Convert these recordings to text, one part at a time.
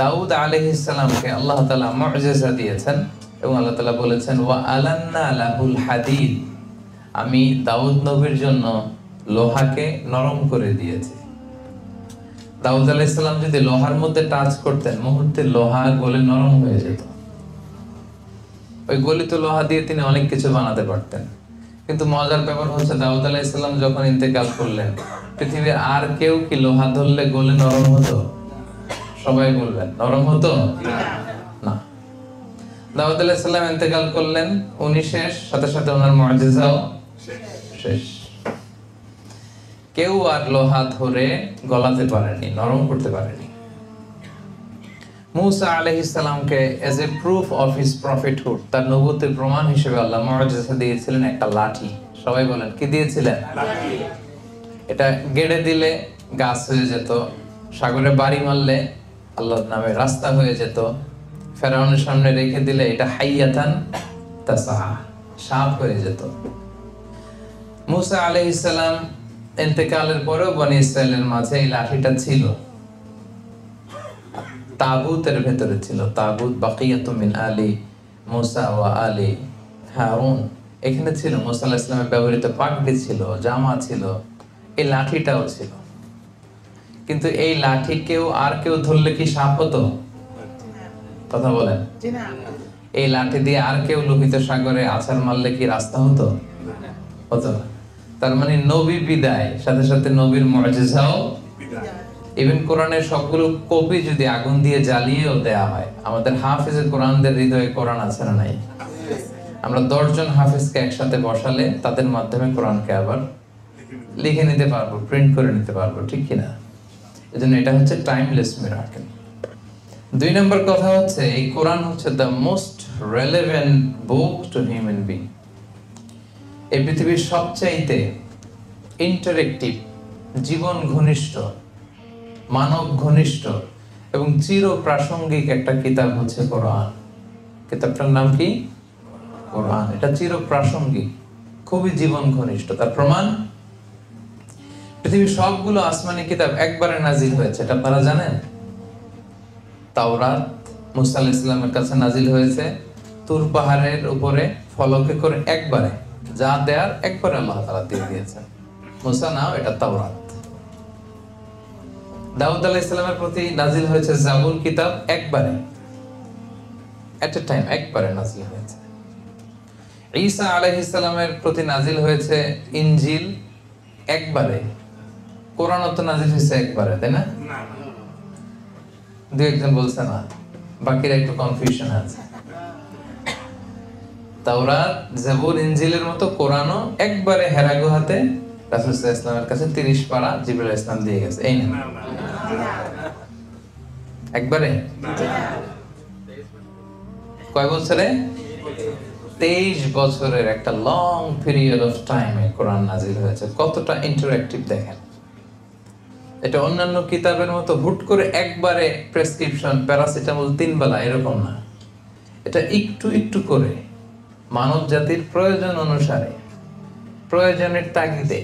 দাউদ আলাইহিস সালামকে আল্লাহ তাআলা মুআজিজা দিয়েছেন এবং আল্লাহ তাআলা বলেছেন ওয়া আলান্না লাহুল হাদিদ, আমি দাউদ নবীর জন্য লোহাকে নরম করে দিয়েছি। দাউদ আলাইহিস সালাম যদি লোহার মধ্যে টাচ করতেন, মুহূর্তে লোহা গলে নরম হয়ে যেত। ওই গলিত লোহা দিয়ে তিনি অনেক কিছু বানাতে পারতেন। কিন্তু মজার ব্যাপার হচ্ছে দাউদ আলাইহিস সালাম যখন ইন্তেকাল করলেন, পৃথিবীর আর কেউ কি লোহা ধরলে গলে নরম হতো? সবাই বলবেন নরম হতো না। দাউদ আলাইহিস সালাম ইন্তেকাল করলেন, উনি শেষ, সাথে সাথে ওনার মুআজিজাও শেষ। কেউ আর লোহা ধরে গলাতে পারেনি, নরম করতে পারেনি। মুসা আলাইহিস সালামকে age a proof of his প্রফিটহুড, তার নবুয়তের প্রমাণ হিসেবে আল্লাহ মুআজিজা দিয়েছিলেন একটা লাঠি। সবাই বলেন কি দিয়েছিলেন? লাঠি। এটা গেড়ে দিলে গাছ হয়ে যেত, সাগরে বাড়ি মারলে আল্লাহর নামে রাস্তা হয়ে যেত, ফেরাউনের সামনে রেখে দিলে এটা হাইয়াতান তাসা, সাপ হয়ে যেত। মুসা আলাইহিস সালাম ইন্তেকালের পরেও বনি ইসরাইলের মাঝে এই লাঠিটা ছিল, তাবুতের ভেতরে ছিল। তাবুত বাকিয়াতু মিন আলি মুসা ওয়া আলি হারুন, এখানে ছিল। মুসা আলাইহিস সালামের ব্যবহৃত পাগড়ি ছিল, জামা ছিল, এই লাঠিটাও ছিল। কিন্তু এই লাঠি আর কেউ ধরলে কি সাপ হতো? কথা বলেন। এই লাঠি দিয়ে আর কেউ লোহিত সাগরে আছাড় মারলে কি রাস্তা হতো? হতো না। তার মানে নবী বিদায়, সাথে সাথে নবীর মুআজিজাও। ইভেন কোরআনের সবগুলো কপি যদি আগুন দিয়ে জ্বালিয়েও দেয়া হয়, আমাদের হাফেজে কোরআনদের হৃদয়ে কোরআন আছে না নাই? আমরা 10 জন হাফেজকে একসাথে বসালে তাদের মাধ্যমে কোরআনকে আবার লিখে নিতে পারবো, প্রিন্ট করে নিতে পারবো, ঠিক কিনা? এজন্য এটা হচ্ছে টাইমলেস মিরাকেল। 2 নম্বর কথা হচ্ছে এই কোরআন হচ্ছে the most relevant book to human being. এই পৃথিবীর সবচাইতে ইন্টারেক্টিভ, জীবন ঘনিষ্ঠ, মানব ঘনিষ্ঠ এবং চির প্রাসঙ্গিক একটা কিতাব হচ্ছে কোরআন। কিতাবটার নাম কি? কোরআন। এটা চির প্রাসঙ্গিক, খুবই জীবন ঘনিষ্ঠ। তার প্রমাণ পৃথিবীর সবগুলো আসমানি কিতাব একবারে নাজিল হয়েছে, এটা আপনারা জানেন? তাওরাত মুসা আলাইহিস সালামের কাছে নাজিল হয়েছে তুর পাহাড়ের উপরে ফলকে করে, একবারে যা দেয়ার একবারে আল্লাহ তাআলা দিয়ে দিয়েছেন। মুসা নাও, এটা তাওরাত। দাউদ আলাইহিস সালামের প্রতি নাজিল হয়েছে জাবুর কিতাব, একবারে এট এ টাইম একবারে নাজিল হয়েছে। ঈসা আলাইহিস সালামের প্রতি নাজিল হয়েছে ইনজিল, একবারে। কোরআনও তো নাজিল হয়েছে একবারে, তাই না? দু একজন বলছে না, বাকিরা একটু কনফিউশন আছে। তাওরাত, জাবুর, ইনজিলের মতো কোরআনও একবারে হেরা গুহাতে রাসূল সাল্লাল্লাহু আলাইহি ওয়াসাল্লামের কাছে 30 পারা জিবরাইল আলাইহিস সালাম দিয়ে গেছে। এই না একবারে কয় বছরে? 23 বছরের একটা লং পিরিয়ড অফ টাইমে কোরআন নাজিল হয়েছে। কতটা ইন্টারঅ্যাক্টিভ দেখেন। এটা অন্যান্য কিতাবের মতো হুট করে একবারে প্রেসক্রিপশন প্যারাসিটামল 3 বেলা এরকম না। এটা একটু একটু করে মানব জাতির প্রয়োজন অনুসারে, প্রয়োজনের তাগিদে,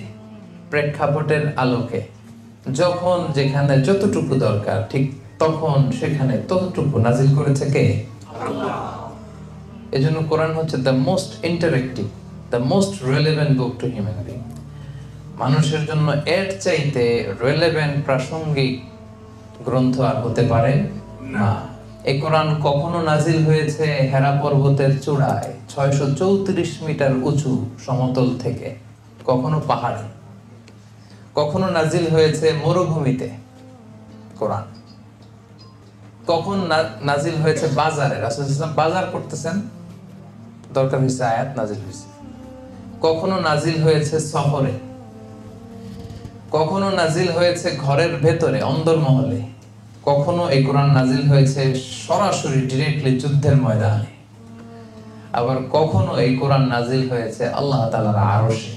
প্রেক্ষাপটের আলোকে, যখন যেখানে যতটুকু দরকার ঠিক তখন সেখানে ততটুকু নাজিল করেছে কে? আল্লাহ। এজন্য কোরআন হচ্ছে the most interactive, the most relevant book to human being. মানুষের জন্য এর চাইতে রেলেভেন্ট প্রাসঙ্গিক গ্রন্থ আর হতে পারে না। এই কোরআন কখনো নাজিল হয়েছে হেরা পর্বতের চূড়ায় 634 মিটার উঁচু সমতল থেকে, কখনো পাহাড়ে, কখনো নাজিল হয়েছে মরুভূমিতে কোরআন, কখন নাজিল হয়েছে বাজারে, রাসূল সাল্লাল্লাহু আলাইহি ওয়াসাল্লাম বাজার করতেছেন, দরকার হয়েছে আয়াত নাজিল হয়েছে। কখনো নাজিল হয়েছে শহরে, কখনো নাজিল হয়েছে ঘরের ভেতরে অন্দরমহলে, কখনো এই কোরআন নাজিল হয়েছে সরাসরি ডিরেক্টলি যুদ্ধের ময়দানে, আবার কখনো এই কোরআন নাজিল হয়েছে আল্লাহ তাআলার আরশে।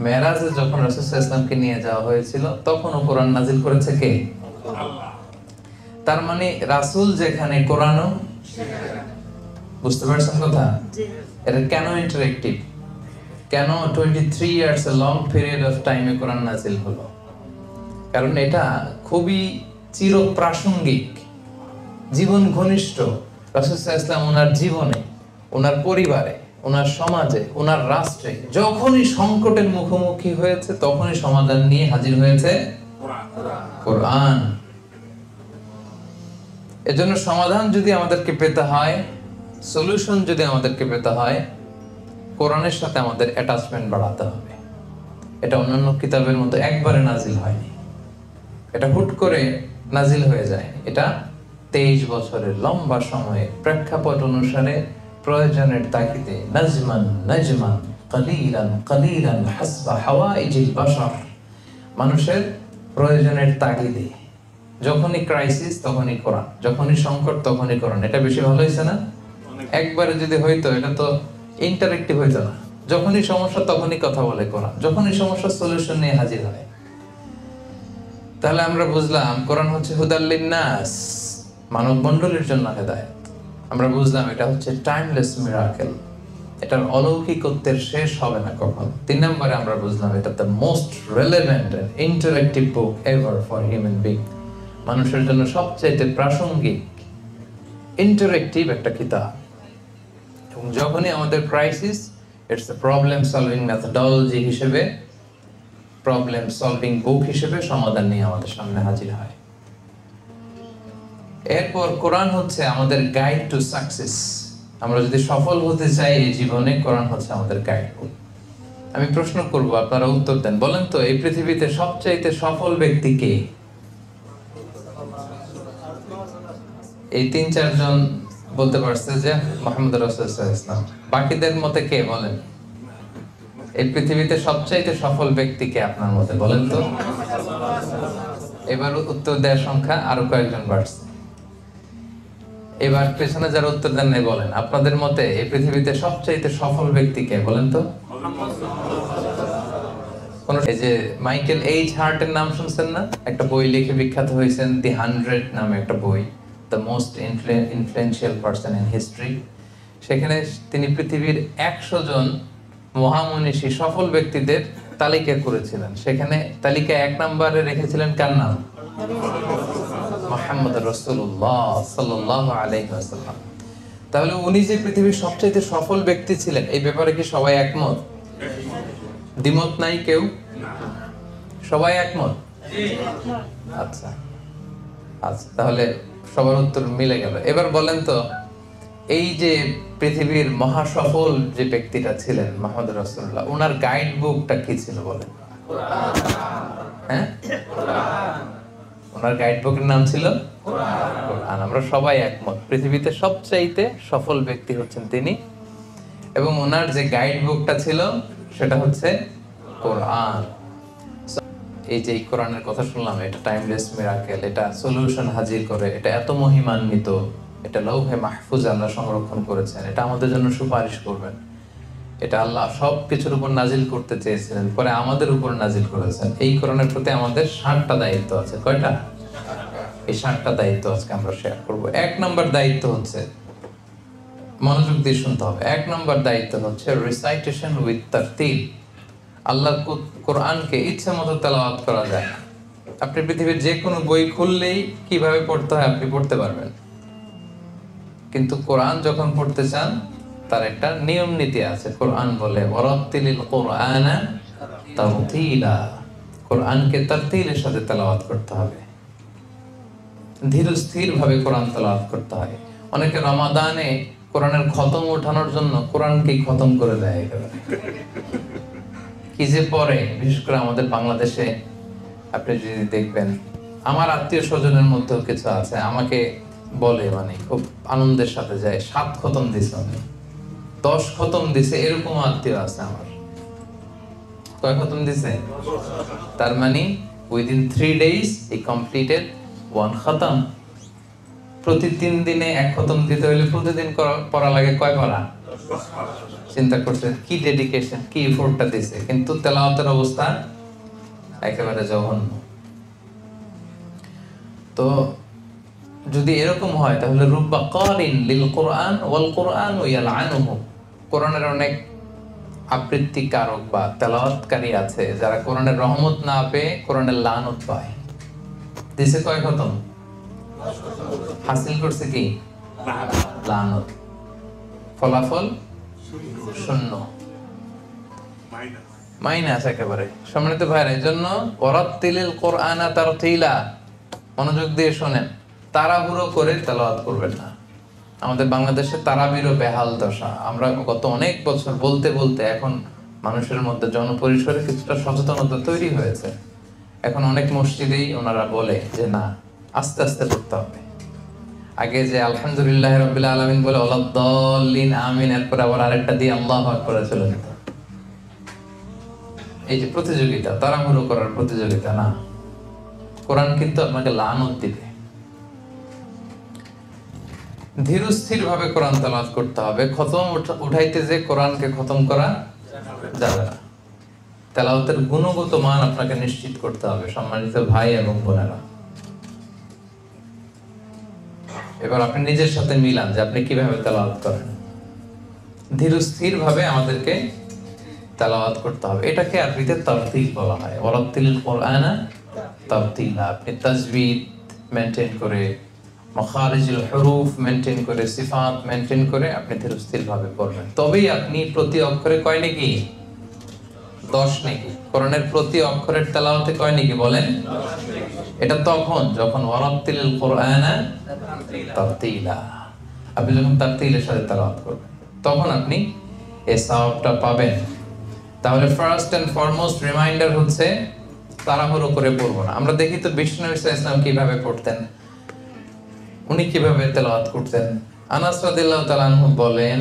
মেরাজে যখন রাসূল সাল্লাল্লাহু আলাইহি ওয়াসাল্লামকে নিয়ে যাওয়া হয়েছিল তখনও কোরআন নাজিল করেছে কে? আল্লাহ। তার মানে রাসূল যেখানে কোরআনও সেখানে। বুঝতে পারছেন কথা? এটা কেন ইন্টারেক্টিভ, কেন 23 years a long period of টাইমে কোরআন নাজিল হলো? কারণ এটা খুবই চিরপ্রাসঙ্গিক, জীবন ঘনিষ্ঠ রাসূল সাল্লাল্লাহু আলাইহি ওয়াসাল্লাম ওনার জীবনে, ওনার পরিবারে, ওনার সমাজে, ওনার রাষ্ট্রে যখনই সংকটের মুখোমুখি হয়েছে তখনই সমাধান নিয়ে হাজির হয়েছে কোরআন। এজন্য সমাধান যদি আমাদেরকে পেতে হয়, সলিউশন যদি আমাদেরকে পেতে হয়, কোরআনের সাথে আমাদের অ্যাটাচমেন্ট বাড়াতে হবে। এটা অন্যান্য কিতাবের মতো একবারে নাজিল হয়নি, এটা হুট করে নাজিল হয়ে যায়। এটা 23 বছরের লম্বা সময়ে প্রেক্ষাপট অনুসারে প্রয়োজনের তাগিদে নাজমান নাজমান কালিলান কালিলান হাসবা হাওয়াইজিল বাশার, মানুষের প্রয়োজনের তাগিদে যখনই ক্রাইসিস তখনই কোরআন, যখনই সংকট তখনই কোরআন। এটা বেশি ভালো হয়েছে না? একবারে যদি হইতো এটা তো ইন্টারেক্টিভ হইতো না। যখনই সমস্যা তখনই কথা বলে কোরআন, যখনই সমস্যার সলিউশন নিয়ে হাজির হয়। তাহলে আমরা বুঝলাম কোরআন হচ্ছে হুদাল লিন্নাস, মানব মণ্ডলীর জন্য হেদায়েত। আমরা বুঝলাম এটা হচ্ছে টাইমলেস মিরাকেল, এটার অলৌকিকত্বের শেষ হবে না কখনো। 3 নম্বরে আমরা বুঝলাম এটা the most relevant and interactive book ever for human being, মানুষের জন্য সবচেয়ে প্রাসঙ্গিক ইন্টারেক্টিভ একটা কিতাব। এবং যখনই আমাদের crisis, it's a problem solving methodology হিসেবে, প্রবলেম সলভিং বুক হিসেবে সমাধান নিয়ে আমাদের সামনে হাজির হয়। এরপর কোরআন হচ্ছে আমাদের গাইড টু সাকসেস। আমরা যদি সফল হতে চাই এই জীবনে, কোরআন হচ্ছে আমাদের গাইড বুক। আমি প্রশ্ন করব, আপনারা উত্তর দেন। বলেন তো, এই পৃথিবীতে সবচাইতে সফল ব্যক্তি কে? এই 3-4 জন বলতে পারছে যে মুহাম্মদ রাসূলুল্লাহ সাল্লাল্লাহু আলাইহি ওয়াসাল্লাম। বাকিদের মতে কে বলেন? এই পৃথিবীতে সবচাইতে সফল ব্যক্তি কে আপনার মতে? বলেন তো। এবার উত্তর দেওয়ার সংখ্যা আরো কয়েকজন বাড়ছে। এবার পেছনে যারা উত্তর দেন নাই বলেন, আপনাদের মতে এই পৃথিবীতে সবচাইতে সফল ব্যক্তি কে? বলেন তো। এই যে মাইকেল এইচ হার্টের নাম শুনছেন না? একটা বই লিখে বিখ্যাত হয়েছেন, দি 100 নামে একটা বই, the most influential person in history. সেখানে তিনি পৃথিবীর 100 জন মহামনীষী সফল ব্যক্তিদের তালিকা করেছিলেন। সেখানে তালিকা 1 নম্বরে রেখেছিলেন কার নাম? মুহাম্মদ রাসূলুল্লাহ সাল্লাল্লাহু আলাইহি ওয়াসাল্লাম। তাহলে উনি যে পৃথিবীর সবচেয়ে সফল ব্যক্তি ছিলেন, এই ব্যাপারে কি সবাই একমত? দ্বিমত নাই কেউ? সবাই একমত? আচ্ছা আচ্ছা, তাহলে সবার উত্তর মিলে গেল। এবার বলেন তো, এই যে পৃথিবীর মহা সফল যে ব্যক্তিটা ছিলেন মুহাম্মদ রাসূলুল্লাহ, ওনার গাইড বুকটা কি ছিল বলেন? হ্যাঁ, ওনার গাইড বুকের নাম ছিল কোরআন। আমরা সবাই একমত, পৃথিবীতে সবচাইতে সফল ব্যক্তি হচ্ছেন তিনি, এবং ওনার যে গাইড বুকটা ছিল সেটা হচ্ছে কোরআন। এই যে কোরআনের কথা শুনলাম, এটা টাইমলেস মিরাকেল, এটা সলিউশন হাজির করে, এটা এত মহিমান্বিত, এটা লৌহে মাহফুজ আল্লাহ সংরক্ষণ করেছেন, এটা আমাদের জন্য সুপারিশ করবেন। এটা আল্লাহ সব কিছুর উপর নাজিল করতে চেয়েছিলেন, পরে আমাদের উপর নাজিল করেছেন। এই কোরআনের প্রতি আমাদের 7টা দায়িত্ব আছে। কয়টা? এই 7টা দায়িত্ব আজকে আমরা শেয়ার করব। 1 নম্বর দায়িত্ব হচ্ছে, মনোযোগ দিয়ে শুনতে হবে, 1 নম্বর দায়িত্ব হচ্ছে রিসাইটেশন উইথ তারতিল। আল্লাহর কোরআনকে ইচ্ছা মতো তেলাওয়াত করা যায়। আপনি পৃথিবীর যে কোনো বই খুললেই কিভাবে পড়তে হয় আপনি পড়তে পারবেন, কিন্তু কোরআন যখন পড়তে চান তার একটা নিয়ম নীতি আছে। কোরআন বলে ওয়ারাত্তিলিল কুরআনা তারতিলা, কোরআনকে তারতিলের সাথে তেলাওয়াত করতে হবে, ধীর স্থির ভাবে কোরআন তেলাওয়াত করতে হয়। অনেকে রমাদানে কোরআনের খতম ওঠানোর জন্য কোরআনকেই খতম করে দেয়। কি যে পরে, বিশেষ করে আমাদের বাংলাদেশে আপনি যদি দেখবেন, আমার আত্মীয় স্বজনের মধ্যেও কিছু আছে, আমাকে বলে, মানে খুব আনন্দের সাথে যায়, 7 খতম দিছে, 10 খতম দিছে, এরকম আত্মীয় আছে আমার। কয় খতম দিছে? তার মানে উইদিন 3 days he completed 1 খতম। প্রতি 3 দিনে 1 খতম দিতে হলে প্রতিদিন পড়া লাগে কয় পারা? চিন্তা করছে কি ডেডিকেশন, কি এফোর্টটা দিছে, কিন্তু তেলাওয়াতের অবস্থা একেবারে জঘন্য। তো যদি এরকম হয় তাহলে রুব্বা কারিন লিল কোরআন ওয়াল কোরআন ইয়ালআনুহু, কোরআনের অনেক আবৃত্তিকারক বা তেলাওয়াতকারী আছে যারা কোরআনের রহমত না পেয়ে কোরআনের লানত পায়। দিছে কয় খতম? হাসিল করছে কি? লানত। ফলাফল শূন্য, মাইনাস একেবারে। সম্মানিত ভাইরা, এই জন্য ওয়ারাত্তিলিল কোরআনা তারতিলা, মনোযোগ দিয়ে শোনেন, তাড়াহুড়ো করে তেলাওয়াত করবেন না। আমাদের বাংলাদেশে তারাবিরও বেহাল দশা। আমরা গত অনেক বছর বলতে বলতে এখন মানুষের মধ্যে জনপরিসরে কিছুটা সচেতনতা তৈরি হয়েছে। এখন অনেক মসজিদেই ওনারা বলে যে না, আস্তে আস্তে পড়তে হবে। আগে যে আলহামদুলিল্লাহ রাব্বিল আলামিন বলে ওয়ালাদ-দাল্লিন আমিন, এরপর আবার আরেকটা দিয়ে আল্লাহু আকবার চলে যেত। এই যে প্রতিযোগিতা, তাড়াহুড়ো করার প্রতিযোগিতা না। কোরআন কিন্তু আপনাকে লানত দিবে। ধীরস্থির ভাবে কোরআন তেলাওয়াত করতে হবে। খতম উঠাইতে যে কোরআনকে খতম করা যাবে না। তেলাওয়াতের গুণগত মান আপনাকে নিশ্চিত করতে হবে, সম্মানিত ভাই এবং বোনেরা। এবার আপনি নিজের সাথে মিলান যে আপনি কিভাবে তেলাওয়াত করেন। ধীরস্থির ভাবে আমাদেরকে তেলাওয়াত করতে হবে। এটাকে আরবিতে তারতিল বলা হয়। ওয়ারাত্তিলিল কোরআনা তারতিলা। আপনি তাজবিদ মেইনটেইন করে, মাখারিজুল হুরুফ মেইনটেইন করে, সিফাত মেইনটেইন করে আপনি ধীরস্থির ভাবে পড়বেন। তবেই আপনি প্রতি অক্ষরে কয় নেকি? 10 নেকি। কোরআনের প্রতি অক্ষরের তেলাওয়াতে কয় নেকি বলেন? এটা তখন যখন ওয়ারাত্তিলিল কোরআনা তারতিলা, আপনি যখন তারতিলের সাথে তেলাওয়াত করবেন তখন আপনি এই সওয়াবটা পাবেন। তাহলে ফার্স্ট এন্ড ফরমোস্ট রিমাইন্ডার হচ্ছে তাড়াহুড়ো করে পড়বো না। আমরা দেখি তো বিষ্ণু ইসলাম কিভাবে পড়তেন, উনি কিভাবে তেলাওয়াত করতেন। আনাস রাদিয়াল্লাহু তাআলা আনহু বলেন,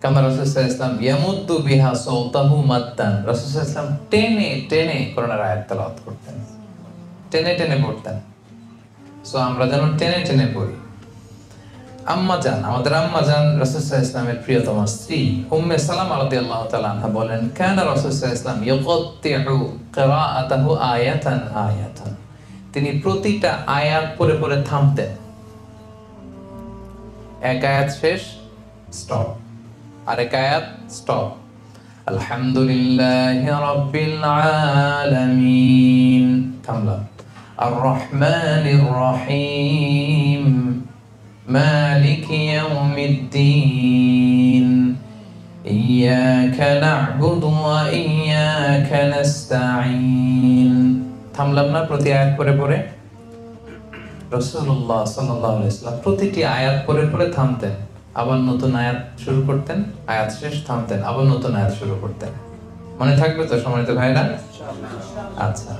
কামা রাসূল সাল্লাল্লাহু আলাইহি ওয়াসাল্লাম ইয়ামুদ্দু বিহা সাওতাহু মাদ্দান, রাসূল সাল্লাল্লাহু আলাইহি ওয়াসাল্লাম টেনে টেনে কোরআনের আয়াত তেলাওয়াত করতেন, টেনে টেনে পড়তেন। সো আমরা যেন টেনে টেনে পড়ি। আম্মা জান, আমাদের আম্মা জান রাসূল সাল্লাল্লাহু আলাইহি ওয়াসাল্লামের প্রিয়তমা স্ত্রী উম্মে সালামা রাদিয়াল্লাহু তাআলা আনহা বলেন, কানা রাসূল সাল্লাল্লাহু আলাইহি ওয়াসাল্লাম ইয়াকাত্তিউ কিরাআতাহু আয়াতান আয়াতান, তিনি প্রতিটা আয়াত পড়ে পড়ে থামতেন। এক আয়াত শেষ, স্টপ, আরেক আয়াত স্টপ। আলহামদুলিল্লাহি রাব্বিল আলামিন, থামলাম। আর রহমানির রহিম, মালিকি ইয়াউমিদ্দিন, ইয়্যাকা না'বুদু ওয়া ইয়্যাকা নাস্তাঈন। থামলাম না প্রতি আয়াত পড়ে পড়ে? রাসূলুল্লাহ সাল্লাল্লাহু আলাইহি ওয়াসাল্লাম প্রতিটি আয়াত পড়ে পড়ে থামতেন, আবার নতুন আয়াত শুরু করতেন, আয়াত শেষ, থামতেন, আবার নতুন আয়াত শুরু করতেন। মনে থাকবে তো সম্মানিত ভাইরা? আচ্ছা।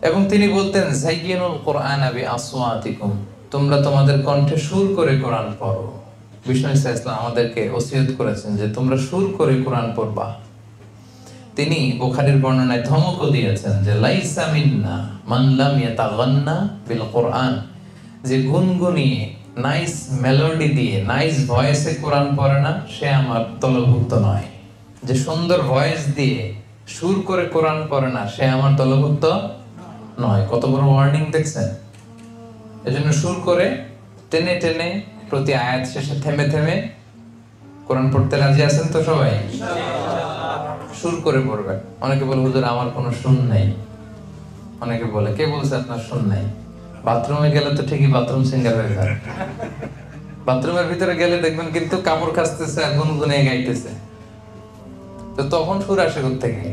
এবং তিনি বলতেন, যায়্যিনুল কোরআনা বিআসওয়াতিকুম, তোমরা তোমাদের কণ্ঠে সুর করে কোরআন পড়ো। বিষ্ণু ইসলাম আমাদেরকে ওসিয়ত করেছেন যে তোমরা সুর করে কোরআন পড়বা। তিনি বুখারীর বর্ণনায় ধমকও দিয়েছেন যে লাইসা মিন্না মান লাম ইয়াতাগান্না বিল কোরআন, যে গুনগুনিয়ে নাইস মেলোডি দিয়ে নাইস ভয়েসে কোরআন পড়ে না সে আমার দলভুক্ত নয়। যে সুন্দর ভয়েস দিয়ে সুর করে কোরআন পড়ে না সে আমার দলভুক্ত নয়। কত বড় ওয়ার্নিং দেখছেন? এজন্য সুর করে টেনে টেনে প্রতি আয়াত শেষে থেমে থেমে কোরআন পড়তে রাজি আছেন তো সবাই? সুর করে পড়বেন। অনেকে বলে হুজুর আমার কোনো সুর নাই। অনেকে বলে, কে বলছে আপনার সুর নাই? বাথরুমে গেলে তো ঠিকই বাথরুম সিঙ্গার হয়ে যায়। বাথরুমের ভিতরে গেলে দেখবেন কিন্তু কাপড় কাচতেছে আর গুনগুনে গাইতেছে, তো তখন সুর আসে কোত্থেকে?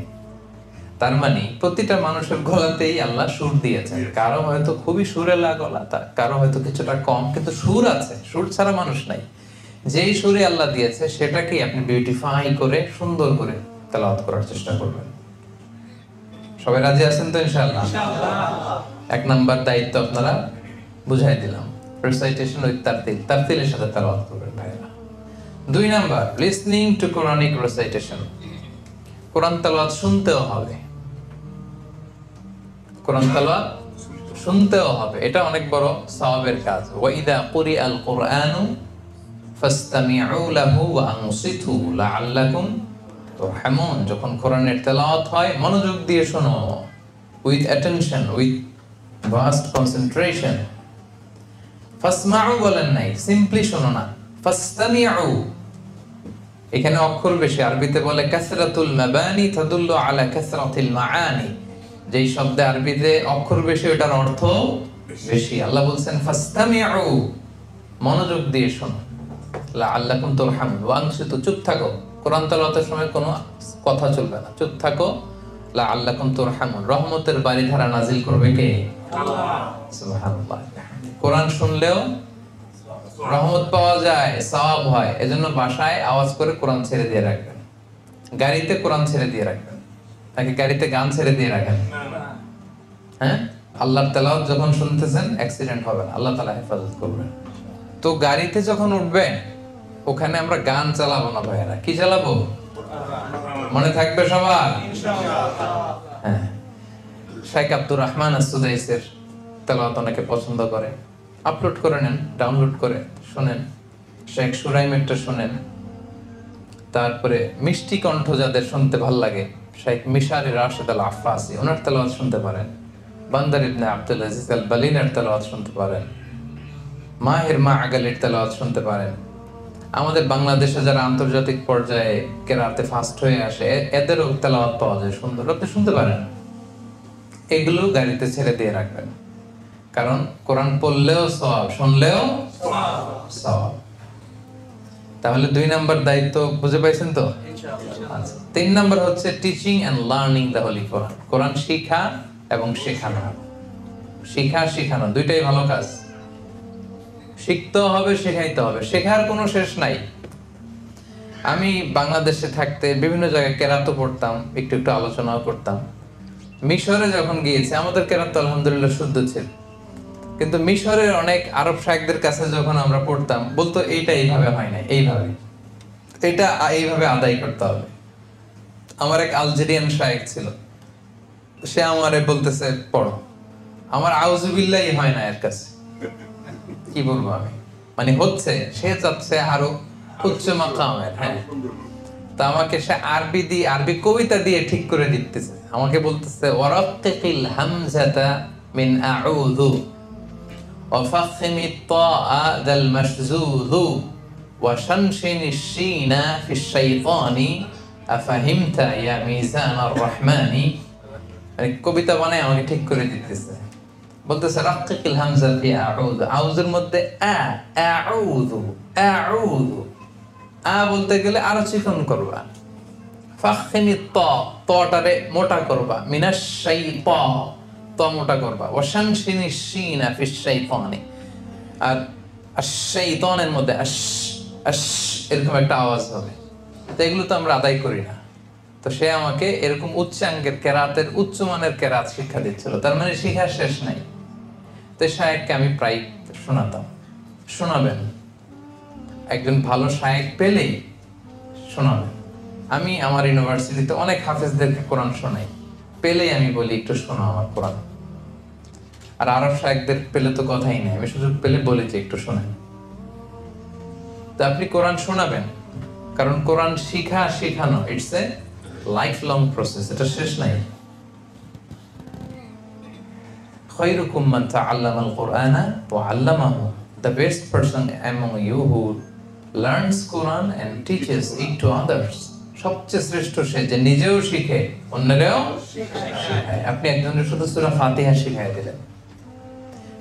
তার মানে প্রতিটা মানুষের গলাতেই আল্লাহ সুর দিয়েছেন। কারো হয়তো খুবই সুরেলা গলা, কারো হয়তো কিছুটা কম, কিন্তু সুর আছে। সুর ছাড়া মানুষ নাই। যেই সুরে আল্লাহ দিয়েছে সেটাকেই আপনি বিউটিফাই করে সুন্দর করে তেলাওয়াত করার চেষ্টা করবেন। সবাই রাজি আছেন তো ইনশাআল্লাহ? এক নাম্বার দায়িত্ব আপনারা বুঝাই দিলাম, রিসাইটেশন উইথ তারতিল, তারতিলের সাথে তেলাওয়াত করবেন ভাইরা। 2 number, listening to Quranic recitation, কোরআন তেলাওয়াত শুনতেও হবে। কোরআন তেলাওয়াত শুনতেও হবে, এটা অনেক বড় সওয়াবের কাজ। ওয়া ইযা কুরিআল কুরআনু ফাসতামিউ লাহু ওয়া আনসিতু লাআল্লাকুম তুরহামুন, যখন কোরআনের তেলাওয়াত হয় মনোযোগ দিয়ে শোনো, with attention, with vast concentration. ফাসমাউ বলেন নাই, সিম্পলি শোনো না, ফাসতামিউ। এখানে অক্ষর বেশি, আরবিতে বলে কাসরাতুল মাবানি তাদুল্লু আলা কাসরাতিল মাআনি। যেই শব্দে আরবিতে অক্ষর বেশি ওটার অর্থ বেশি। আল্লাহ বলছেন ফাসতামিউ, মনোযোগ দিয়ে শোনো, লাআল্লাকুম তুরহামুন, ওয়ানসিতু, চুপ থাকো, কোরআন তেলাওয়াতের সময় কোনো কথা চলবে না, চুপ থাকো, লাআল্লাকুম তুরহামুন, রহমতের বারিধারা নাজিল করবে কে? আল্লাহ। সুবহানাল্লাহ। কোরআন শুনলেও রহমত পাওয়া যায়, সওয়াব হয়। এজন্য বাসায় আওয়াজ করে কোরআন ছেড়ে দিয়ে রাখবেন, গাড়িতে কোরআন ছেড়ে দিয়ে রাখবেন, নাকি গাড়িতে গান ছেড়ে দিয়ে রাখেন? হ্যাঁ, আল্লাহর তেলাওয়াত যখন শুনতেছেন অ্যাক্সিডেন্ট হবে না, আল্লাহ তাআলা হেফাজত করবেন। তো গাড়িতে যখন উঠবেন ওখানে আমরা গান চালাবো না ভাইয়েরা, কি চালাবো? মনে থাকবে সবার? হ্যাঁ, শাইখ আব্দুর রহমান আস-সুদাইসের তেলাওয়াত অনেকে পছন্দ করে, আপলোড করে নেন, ডাউনলোড করে শোনেন। শেখ সুরাইমেরটা শোনেন। তারপরে মিষ্টি কণ্ঠ যাদের শুনতে ভাল লাগে, শেখ মিশারি রাশেদ আল আফাসি, ওনার তেলাওয়াত শুনতে পারেন। বান্দার ইবনে আব্দুল আজিজ আল বালিনের তেলাওয়াত শুনতে পারেন। মাহির মাআগালির তেলাওয়াত শুনতে পারেন। আমাদের বাংলাদেশে যারা আন্তর্জাতিক পর্যায়ে কেরাতে ফাস্ট হয়ে আসে এদেরও তেলাওয়াত পাওয়া যায় সুন্দর, আপনি শুনতে পারেন। এগুলো গাড়িতে ছেড়ে দিয়ে রাখবেন, কারণ কোরআন পড়লেও সওয়াব, শুনলেও সওয়াব। তাহলে 2 নাম্বার দায়িত্ব বুঝে পাইছেন তো? আচ্ছা, 3 নাম্বার হচ্ছে teaching and learning the holy Quran. কোরআন শিক্ষা এবং শেখানো। শিক্ষা শেখানো দুইটাই ভালো কাজ। শিখতে হবে, শেখাইতে হবে, শেখার কোনো শেষ নাই। আমি বাংলাদেশে থাকতে বিভিন্ন জায়গায় কেরাত পড়তাম, একটু একটু আলোচনাও করতাম। মিশরে যখন গিয়েছি আমাদের কেরাত আলহামদুলিল্লাহ শুদ্ধ ছিল, কিন্তু মিশরের অনেক আরব শায়েখদের কাছে যখন আমরা পড়তাম বলতো এইটা এইভাবে হয় না, এইভাবে, এটা এইভাবে আদায় করতে হবে। আমার এক আলজেরিয়ান শায়েখ ছিল, সে আমারে বলতেছে পড়ো, আমার আউযুবিল্লাহি হয় না এর কাছে, কি বলবো আমি, মানে হচ্ছে, সে যাচ্ছে আরো উচ্চ মাকামের। হ্যাঁ, তা আমাকে সে আরবি কবিতা দিয়ে ঠিক করে দিতেছে। আমাকে বলতেছে ওয়ারাক্কিল হামজাতা মিন আউযু وفخم الطاء ذا المشذوذ وشنشن الشين في الشيطان أفهمت يا ميزان الرحمن। কবিতা বানায় আমাকে ঠিক করে দিতেছে, বলতেছে রাক্কিল হামজা ফি আউযু, আউযুর মধ্যে আউযু, আউযু, বলতে গেলে আরো চিকন করবা। ফাখমি তাটারে মোটা করবা, মিনাশ শাইতান, মোটা করবা। ওয়াশানশিনি শিনা ফিশ শাইতানি, আর আশ-শাইতানের মধ্যে এরকম একটা আওয়াজ হবে। তো এগুলো তো আমরা আদায় করি না। তো সে আমাকে এরকম উচ্চাঙ্গের কেরাতের উচ্চমানের কেরাত শিক্ষা দিচ্ছিল, তার মানে শিক্ষার শেষ নাই। তো শায়েখকে আমি প্রায় শোনাতাম। শোনাবেন, একজন ভালো শায়েখ পেলেই শোনাবেন। আমি আমার ইউনিভার্সিটিতে অনেক হাফেজদেরকে কোরআন শোনাই, পেলেই আমি বলি একটু শোনো আমার কোরআন। আর আরব শায়েখদের পেলে তো কথাই নেই, আমি সুযোগ পেলে বলি যে একটু শোনেন। তো আপনি কোরআন শোনাবেন, কারণ কোরআন শেখানো it's a life long process, এটা শেষ নাই। খায়রুকুম মান তাআল্লামাল কুরআনা ওয়া আল্লামাহু, the best person among you who learns Quran and teaches it to others। সবচেয়ে শ্রেষ্ঠ সে যে নিজেও শিখে অন্যরাও শেখায়। আপনি একজনের শুধু সূরা ফাতিহা শিখাই দিলেন,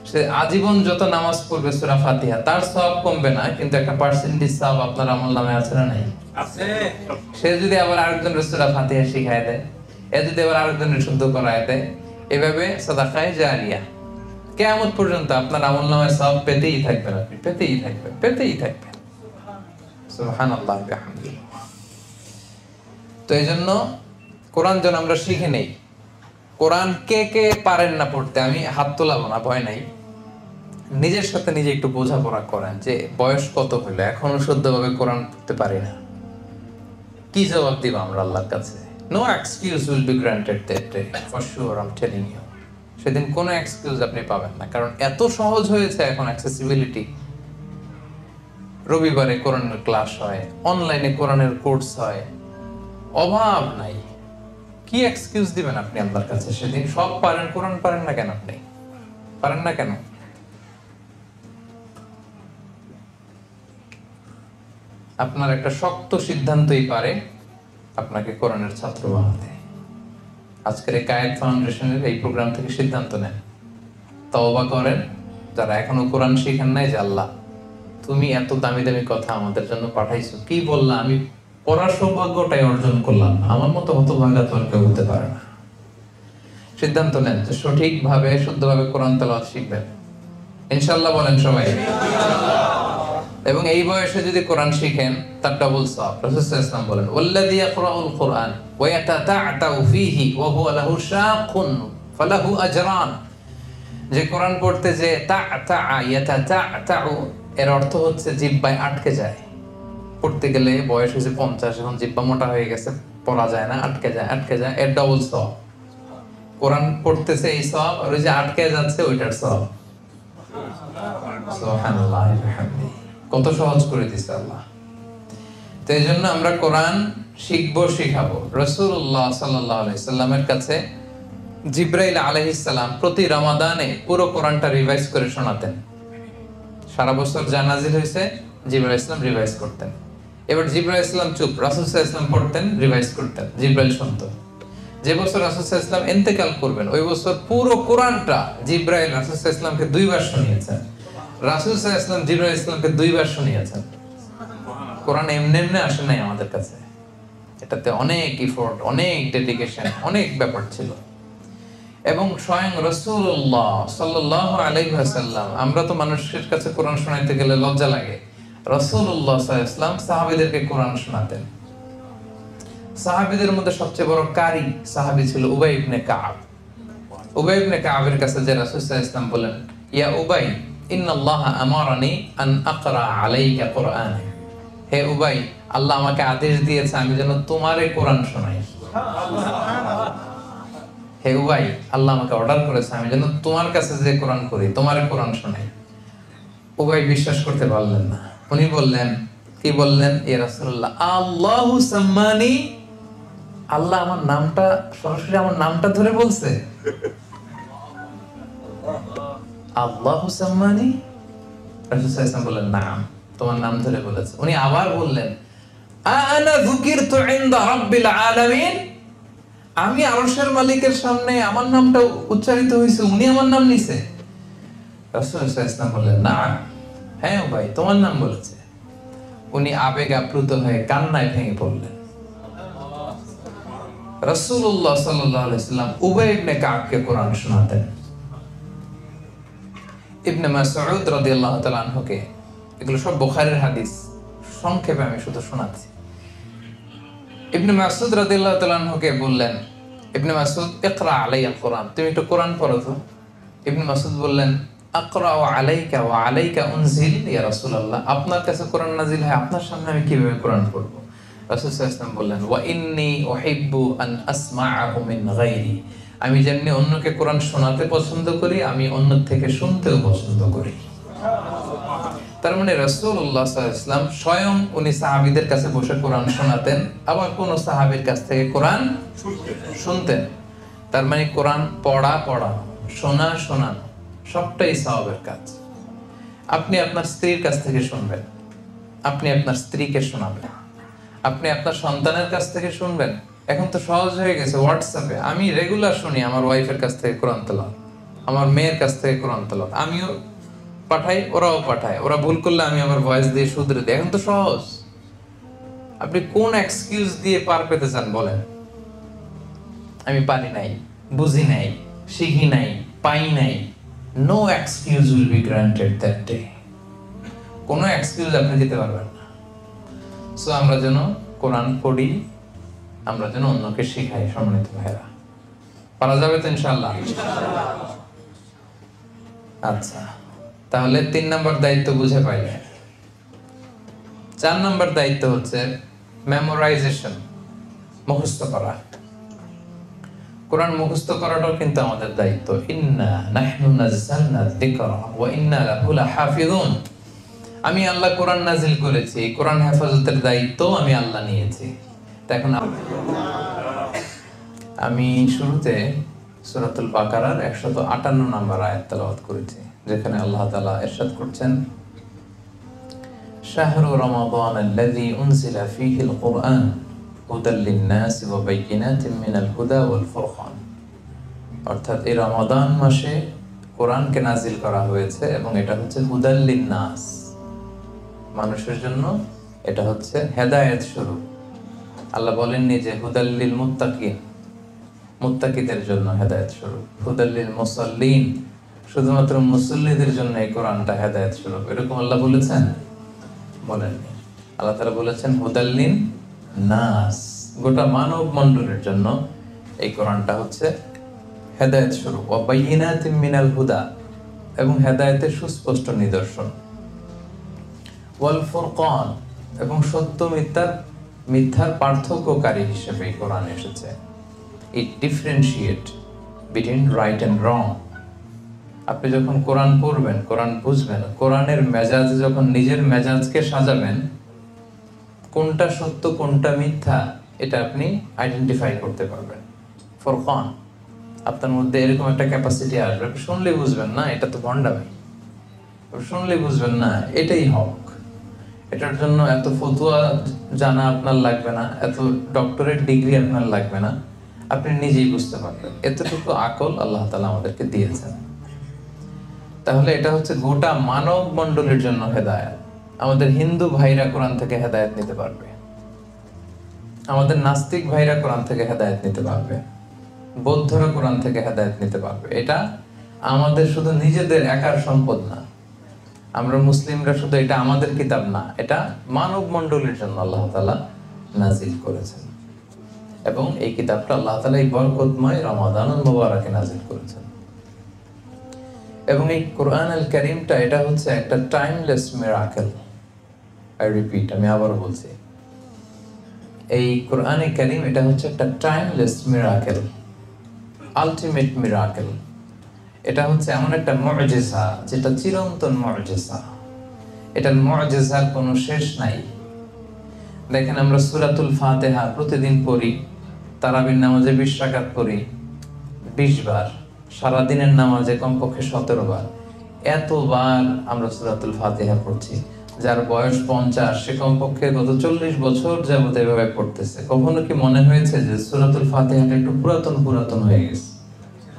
সে আজীবন যত নামাজ পড়বে সূরা ফাতিহা, তার সওয়াব কমবে না, কিন্তু একটা পার্সেন্টেজ সওয়াব আপনার আমলনামে আছে না নাই? আছে। সে যদি আবার আরেকজনের সূরা ফাতিহা শিখায় দেয়, এ যদি আবার আরেকজনের শুদ্ধ করায় দেয়, এভাবে সাদাকায়ে জারিয়া কিয়ামত পর্যন্ত আপনার আমলনামায় সওয়াব পেতেই থাকবেন, আপনি পেতেই থাকবেন। সুবহানাল্লাহ ওয়া বিহামদিহি। তো এইজন্য কোরআন যেন আমরা শিখে নেই। কোরআন কে পারেন না পড়তে আমি হাত তোলাবো না, ভয় নাই। নিজের সাথে নিজে একটু বোঝাপড়া করেন যে বয়স কত হইলো, এখনো শুদ্ধভাবে কোরআন পড়তে পারি না, কি জবাব দিব আমরা আল্লাহর কাছে? No excuse will be granted that day, for sure I am telling you. সেদিন কোনো এক্সকিউজ আপনি পাবেন না, কারণ এত সহজ হয়েছে এখন অ্যাক্সেসিবিলিটি। রবিবারে কোরআনের ক্লাস হয়, অনলাইনে কোরআনের কোর্স হয়, অভাব নাই। কি এক্সকিউজ দিবেন আপনি আল্লাহর কাছে সেদিন? সব পারেন, কোরআন পারেন না কেন? আপনি পারেন না কেন? আপনার একটা শক্ত সিদ্ধান্তই পারে আপনাকে কোরআনের ছাত্র বানাতে। আজকের এই কায়েদ ফাউন্ডেশনের এই প্রোগ্রাম থেকে সিদ্ধান্ত নেন, তওবা করেন। যারা এখনো কোরআন শিখেন নাই, যে আল্লাহ তুমি এত দামি দামি কথা আমাদের জন্য পাঠাইছো, কি বললাম, আমি পড়ার সৌভাগ্যটাই অর্জন করলাম না, আমার মতো হতভাগা তো আর কেউ হতে পারে না। সিদ্ধান্ত নেন যে সঠিকভাবে শুদ্ধভাবে কোরআন তেলাওয়াত শিখবেন, ইনশাআল্লাহ বলেন সবাই। এবং এই বয়সে যদি কোরআন শিখেন তার ডাবল সওয়াব। রাসূল সাল্লাল্লাহু আলাইহি ওয়াসাল্লাম বলেন, ওয়াল্লাযী ইয়াকরাউল কুরআন ওয়া ইয়াতাতা'তাউ ফীহি ওয়া হুয়া লাহু শাকুন ফালাহু আজরান। যে কোরআন পড়তে যে তা'তা'a ইয়াতাতা'তাউ, এর অর্থ হচ্ছে জিহ্বায় আটকে যায়। পড়তে গেলে বয়স হয়েছে 50, এখন জিহ্বা মোটা হয়ে গেছে, পড়া যায় না, আটকে যায়, এর ডাবল সওয়াব। কোরআন পড়তেছে এই সওয়াব, আর ওই যে আটকে যাচ্ছে ওইটার সওয়াব। সুবহানাল্লাহ ওয়া বিহামদিহি। কত সহজ করে দিয়েছে আল্লাহ। তো এই জন্য আমরা কোরআন শিখবো, শিখাবো। রাসূলুল্লাহ সাল্লাল্লাহু আলাইহি সাল্লামের কাছে জিবরাইল আলাইহিস সালাম প্রতি রমাদানে পুরো কোরআনটা রিভাইজ করে শোনাতেন। সারা বছর যা নাজিল হয়েছে জিবরাইল ইসলাম রিভাইজ করতেন। এবার জিবরাইল ইসলাম চুপ, রাসূল সাল্লাল্লাহু আলাইহি সাল্লাম পড়তেন, রিভাইজ করতেন, জিবরাইল শুনতো। যে বছর রাসূল সাল্লাল্লাহু আলাইহি সাল্লাম ইন্তেকাল করবেন, ওই বছর পুরো কোরআনটা জিবরাইল রাসূল সাল্লাল্লাহু আলাইহি সাল্লামকে 2 বার শুনিয়েছেন। রাসূল সাল্লাল্লাহু আলাইহি সাল্লাম জিবরাইল ইসলামকে 2 বার শুনিয়েছেন। কোরআন এমনি এমনি আসে নাই আমাদের কাছে, এটাতে অনেক এফোর্ট, অনেক ডেডিকেশন, অনেক ব্যাপার ছিল। এবং স্বয়ং রাসূলুল্লাহ সাল্লাল্লাহু আলাইহি ওয়াসাল্লাম, আমরা তো মানুষের কাছে কোরআন শোনাইতে গেলে লজ্জা লাগে, রাসূলুল্লাহ সাল্লাল্লাহু আলাইহি ওয়াসাল্লাম সাহাবীদেরকে কোরআন শোনাতেন। সাহাবীদের মধ্যে সবচেয়ে বড় কারি সাহাবী ছিল উবাই ইবনে কাব। উবাই ইবনে কাবের কাছে যে রাসূল সাল্লাল্লাহু আলাইহি ওয়াসাল্লাম বলেন, ইয়া উবাই ইন্নাল্লাহা আমারানি আন আকরা আলাইকা কুরআন। হে উবাই, আল্লাহ আমাকে আদেশ দিয়েছে আমি যেন তোমারে কোরআন শোনাই। হে উবাই, আল্লাহ আমাকে অর্ডার করেছে আমি যেন তোমার কাছে যে কোরআন করি, তোমারে কোরআন শোনাই। উবাই বিশ্বাস করতে পারলেন না। উনি বললেন, কি বললেন, ইয়া রাসূলুল্লাহ, আল্লাহু সাম্মানি, আল্লাহ আমার নামটা, সরাসরি আমার নামটা ধরে বলছে। আল্লাহু সাম্মানি, রাসূল সাল্লাল্লাহু আলাইহি ওয়াসাল্লাম বললেন, নাম, তোমার নাম ধরে বলেছে। উনি আবার বললেন, আনা যুকিরতু ইনদা রাব্বিল আলামিন, আমি আরশের মালিকের সামনে আমার নামটা উচ্চারিত হয়েছে, উনি আমার নাম নিছে। রাসূল সাল্লাল্লাহু আলাইহি ওয়াসাল্লাম বললেন, না, হ্যাঁ ভাই, তোমার নাম বলেছে। উনি আবেগ আপ্লুত হয়ে কান্নায় ভেঙে পড়লেন। রাসূলুল্লাহ সাল্লাল্লাহু আলাইহি ওয়াসাল্লাম উবাই ইবনে কাবকে কোরআন শোনাতেন। ইবনে মাসউদ রাদিয়াল্লাহু তাআলা আনহুকে, এগুলো সব বুখারীর হাদিস, সংক্ষেপে আমি শুধু শোনাচ্ছি। ইবনে মাসউদ রাদিয়াল্লাহু তাআলা আনহুকে বললেন, ইবনে মাসউদ, ইকরা আলাইয়াল কোরআন, তুমি একটু কোরআন পড়ো তো। ইবনে মাসউদ বললেন, আকরাউ আলাইকা ওয়া আলাইকা উনজিল ইয়া রাসূলুল্লাহ, আপনার কাছে কোরআন নাজিল হয়, আপনার সামনে আমি কিভাবে কোরআন পড়বো? রাসূল সাল্লাল্লাহু আলাইহি ওয়াসাল্লাম বললেন, ওয়া ইন্নী উহিব্বু আন আসমাআহু মিন গায়রি, আমি যেমনি অন্যকে কোরআন শোনাতে পছন্দ করি, আমি অন্যের থেকে শুনতেও পছন্দ করি। তার মানে রাসূলুল্লাহ সাল্লাল্লাহু আলাইহি ওয়াসাল্লাম স্বয়ং উনি সাহাবীদের কাছে বসে কোরআন শোনাতেন, আবার কোন সাহাবীর কাছ থেকে কোরআন শুনতেন। তার মানে কোরআন পড়া, শোনা, শোনানো সবটাই সওয়াবের কাজ। আপনি আপনার স্ত্রীর কাছ থেকে শুনবেন, আপনি আপনার স্ত্রীকে শোনাবেন, আপনি আপনার সন্তানের কাছ থেকে শুনবেন। এখন তো সহজ হয়ে গেছে, হোয়াটসঅ্যাপে আমি রেগুলার শুনি আমার ওয়াইফের কাছ থেকে কোরআন তেলাওয়াত, আমার মেয়ের কাছ থেকে কোরআন তেলাওয়াত, আমিও পাঠাই, ওরাও পাঠায়, ওরা ভুল করলে আমি আমার ভয়েস দিয়ে শুধরে দিই। এখন তো সহজ। আপনি কোন এক্সকিউজ দিয়ে পার পেতে চান বলেন? আমি পারি নাই, বুঝি নাই, শিখি নাই, পাই নাই। No excuse will be granted that day. কোনো এক্সকিউজ আপনি দিতে পারবেন না। সো আমরা যেন কোরআন পড়ি, আমরা যেন অন্যকে শিখাই। সম্মানিত ভাইরা, পারা যাবে তো ইনশাআল্লাহ? আচ্ছা, তাহলে 3 নম্বর দায়িত্ব বুঝে পাইলে। 4 নম্বর দায়িত্ব হচ্ছে মেমোরাইজেশন, মুখস্থ করা। কোরআন মুখস্থ করাটাও কিন্তু আমাদের দায়িত্ব। ইন্না নাহনু নাযালনা যিকরা ওয়া ইন্না লাহু লাহাফিজুন। আমি আল্লাহ কোরআন নাজিল করেছি, কোরআন হেফাজতের দায়িত্ব আমি আল্লাহ নিয়েছি। এখন আমি শুরুতে সূরাতুল বাকারার 158 নম্বর আয়াত তেলাওয়াত করেছি, যেখানে আল্লাহ তাআলা ইরশাদ করছেন, শাহরু রমাদান আল্লাযী উনজিলা ফীহিল কুরআন হুদাল লিন-নাস ওয়া বায়িনাতিন মিনাল হুদা ওয়াল ফুরকান। অর্থাৎ এই রমাদান মাসে কোরআনকে নাজিল করা হয়েছে এবং এটা হচ্ছে হুদাল্লিন নাস, মানুষের জন্য এটা হচ্ছে হেদায়েত স্বরূপ। আল্লাহ বলেননি যে হুদাল্লিল মুত্তাকিন, মুত্তাকিদের জন্য হেদায়েত স্বরূপ, হুদাল্লিল মুসাল্লিন, শুধুমাত্র মুসল্লিদের জন্য এই কোরআনটা হেদায়েত স্বরূপ, এরকম আল্লাহ বলেছেন? বলেননি। আল্লাহ তাআলা বলেছেন হুদাল্লিন নাস, গোটা মানব মণ্ডলের জন্য এই কোরআনটা হচ্ছে হেদায়েত স্বরূপ। ওয়া বাইয়িনাতিন মিনাল হুদা, এবং হেদায়েতের সুস্পষ্ট নিদর্শন। ওয়াল ফুরকান, এবং সত্য মিথ্যার পার্থক্যকারী হিসেবে এই কোরআন এসেছে। It differentiate between right and wrong. আপনি যখন কোরআন পড়বেন, কোরআন বুঝবেন, কোরআনের মেজাজ যখন নিজের মেজাজকে সাজাবেন, কোনটা সত্য কোনটা মিথ্যা এটা আপনি আইডেন্টিফাই করতে পারবেন। ফুরকান, আপনার মধ্যে এরকম একটা ক্যাপাসিটি আসবে, আপনি শুনলেই বুঝবেন না এটা তো ভণ্ডামি, শুনলেই বুঝবেন না এটাই হক। এটার জন্য এত ফতুয়া জানা আপনার লাগবে না, এত ডক্টরেট ডিগ্রি আপনার লাগবে না, আপনি নিজেই বুঝতে পারবেন। এতটুকু আকল আল্লাহ তাআলা আমাদেরকে দিয়েছেন। তাহলে এটা হচ্ছে গোটা মানব মণ্ডলীর জন্য হেদায়েত। আমাদের হিন্দু ভাইরা কোরআন থেকে হেদায়েত নিতে পারবে, আমাদের নাস্তিক ভাইরা কোরআন থেকে হেদায়েত নিতে পারবে, বৌদ্ধরা কোরআন থেকে হেদায়েত নিতে পারবে। এটা আমাদের শুধু নিজেদের একার সম্পদ না, আমরা মুসলিমরা শুধু এটা আমাদের কিতাব না, এটা মানব মণ্ডলীর জন্য আল্লাহ তাআলা নাজিল করেছেন। এবং এই কিতাবটা আল্লাহ তাআলা এই বরকতময় রমাদানুল মুবারাকে নাজিল করেছেন। এবং এই কোরআন আল কারীমটা এটা হচ্ছে একটা টাইমলেস মিরাকেল। আই রিপিট, আমি আবারও বলছি, এই কোরআনে কারীম এটা হচ্ছে একটা টাইমলেস মিরাকেল, আলটিমেট মিরাকেল। এটা হচ্ছে এমন একটা মুআজিজা যেটা চিরন্তন মুআজিজা, এটার মুআজিজার কোনো শেষ নাই। দেখেন, আমরা সূরাতুল ফাতিহা প্রতিদিন পড়ি, তারাবির নামাজে 20 রাকাত পড়ি 20 বার, সারাদিনের নামাজে কমপক্ষে 17 বার। এতবার আমরা সূরাতুল ফাতিহা পড়ছি। যার বয়স 50 সে কমপক্ষে গত 40 বছর যাবত এভাবে পড়তেছে। কখনো কি মনে হয়েছে যে সূরাতুল ফাতিহাটা একটু পুরাতন হয়ে গেছে,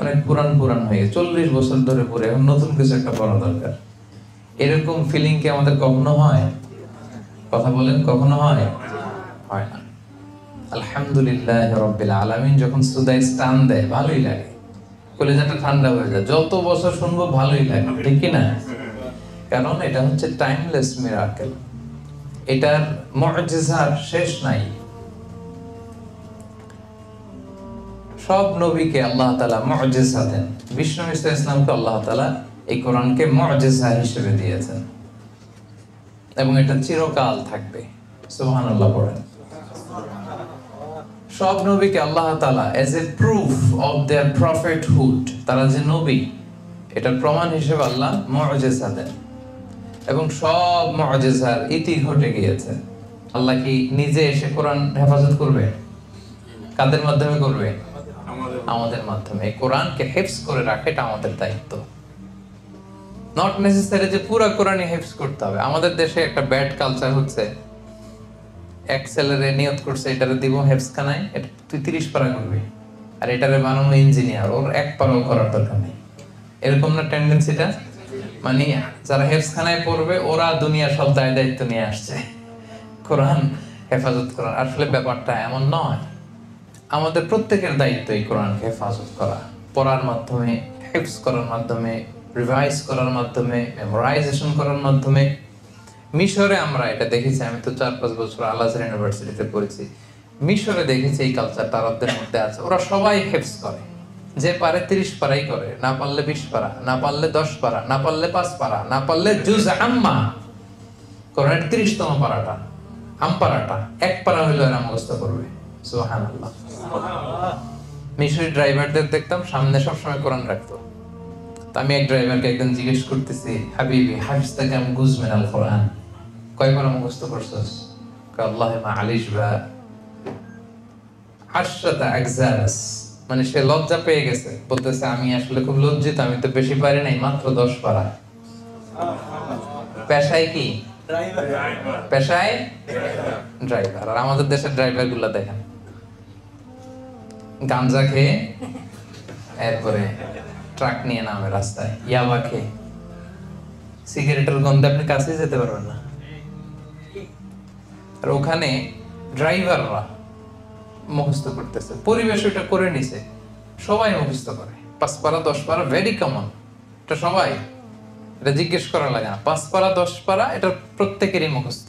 অনেক পুরান হয়ে গেছে, 40 বছর ধরে পড়ে, এখন নতুন কিছু একটা পড়া দরকার? এরকম ফিলিং কি আমাদের কখনো হয়? কথা বলেন, কখনো হয়? হয় না। আলহামদুলিল্লাহ রাব্বিল আলামিন যখন সুদাই টান দেয় ভালোই লাগে, কলিজাটা ঠান্ডা হয়ে যায়। যত বছর শুনবো ভালোই লাগে, ঠিক কি না? কারণ এটা হচ্ছে টাইমলেস মিরাকেল, এটার মুআজিজার শেষ নাই। সব নবীকে আল্লাহ তাআলা মুআজিজা দেন, বিষ্ণু ঈসা ইসলামকে আল্লাহ তাআলা এই কোরআনকে মুআজিজা হিসেবে দিয়েছেন, এবং এটা চিরকাল থাকবে। সুবহানাল্লাহ পড়েন। সব নবীকে আল্লাহ তাআলা as a proof of their prophethood, তারা যে নবী এটার প্রমাণ হিসেবে আল্লাহ মুআজিজা দেন, এবং সব মুআজিজার ইতি ঘটে গিয়েছে। আল্লাহ কি নিজে এসে কোরআন হেফাজত করবে? কাদের মাধ্যমে করবে? আমাদের মাধ্যমে। এই কোরআনকে হিফজ করে রাখা এটা আমাদের দায়িত্ব। নট নেসেসারি যে পুরো কোরআনই হিফজ করতে হবে। আমাদের দেশে একটা ব্যাড কালচার হচ্ছে, এক ছেলেরে নিয়ত করছে এটারে দিব হেফজখানায়, এটা তুই 30 পারা করবি, আর এটারে বানানো ইঞ্জিনিয়ার, ওর 1 পারাও করার দরকার নেই। এরকম না টেন্ডেন্সিটা? মানে যারা হেফজখানায় পড়বে ওরা দুনিয়ার সব দায়িত্ব নিয়ে আসছে কোরআন হেফাজত করার। আসলে ব্যাপারটা এমন নয়। আমাদের প্রত্যেকের দায়িত্ব এই কোরআনকে হেফাজত করা, পড়ার মাধ্যমে, হিফজ করার মাধ্যমে, রিভাইজ করার মাধ্যমে, মেমোরাইজেশন করার মাধ্যমে। মিশরে আমরা এটা দেখেছি, আমি তো 4-5 বছর আল আজহার ইউনিভার্সিটিতে পড়েছি। মিশরে দেখেছি এই কালচারটা আরবদের মধ্যে আছে। ওরা সবাই হিফজ করে, যে পারে 30 পারাই করে, না পারলে 20 পারা, না পারলে 10 পারা, না পারলে 5 পারা, না পারলে জুজ আম্মা কোরআনের 30তম পারাটা, আমপারাটা 1 পারা হইলো এরা মুখস্থ করবে। সুবহানাল্লাহ। মিশরি ড্রাইভারদের দেখতাম সামনে সবসময় কোরআন রাখতো। তো আমি এক ড্রাইভারকে একদিন জিজ্ঞেস করতেছি, হাবিবি হাফিজতা কাম গুজ মিনাল কোরআন, কয় পারা মুখস্থ করছস? আল্লাহ মা আলিশ বা 10 আজজাস। মানে সে লজ্জা পেয়ে গেছে, বলতেছে আমি আসলে খুব লজ্জিত, আমি তো বেশি পারি নাই, মাত্র 10 পারা। পেশায় কি? পেশায় ড্রাইভার। আর আমাদের দেশের ড্রাইভার গুলা দেখেন, গাঞ্জা খেয়ে এরপরে ট্রাক নিয়ে নামে রাস্তায় ইয়াবা খেয়ে, সিগারেটের গন্ধে আপনি কাছে যেতে পারবেন না। আর ওখানে ড্রাইভাররা মুখস্থ করতেছে, পরিবেশ ওটা করে নিছে, সবাই মুখস্থ করে 5 পারা 10 পারা, ভেরি কমন, এটা সবাই, এটা জিজ্ঞেস করা লাগে না। 5 পারা 10 পারা এটা প্রত্যেকেরই মুখস্থ।